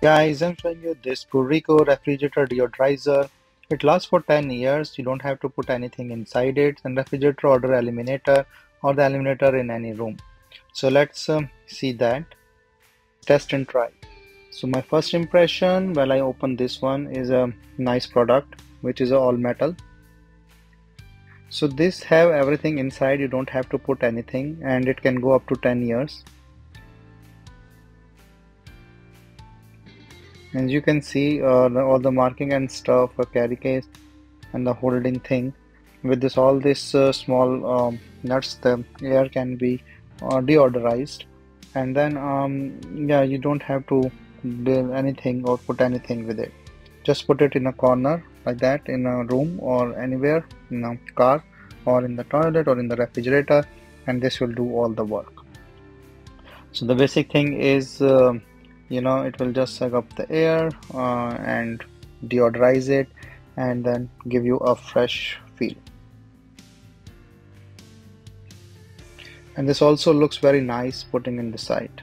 Guys, I'm showing you this Purico refrigerator deodorizer. It lasts for 10 years. You don't have to put anything inside it. And refrigerator order eliminator or the eliminator in any room. So let's see that. Test and try. So my first impression while I open this one is a nice product, which is all metal. So this have everything inside. You don't have to put anything, and it can go up to 10 years. As you can see, all the marking and stuff, a carry case and the holding thing. With this, all this small nuts, the air can be deodorized, and then yeah, you don't have to do anything or put anything with it. Just put it in a corner like that in a room or anywhere in a car or in the toilet or in the refrigerator, and this will do all the work. So the basic thing is it will just suck up the air and deodorize it and then give you a fresh feel. And this also looks very nice putting in the site.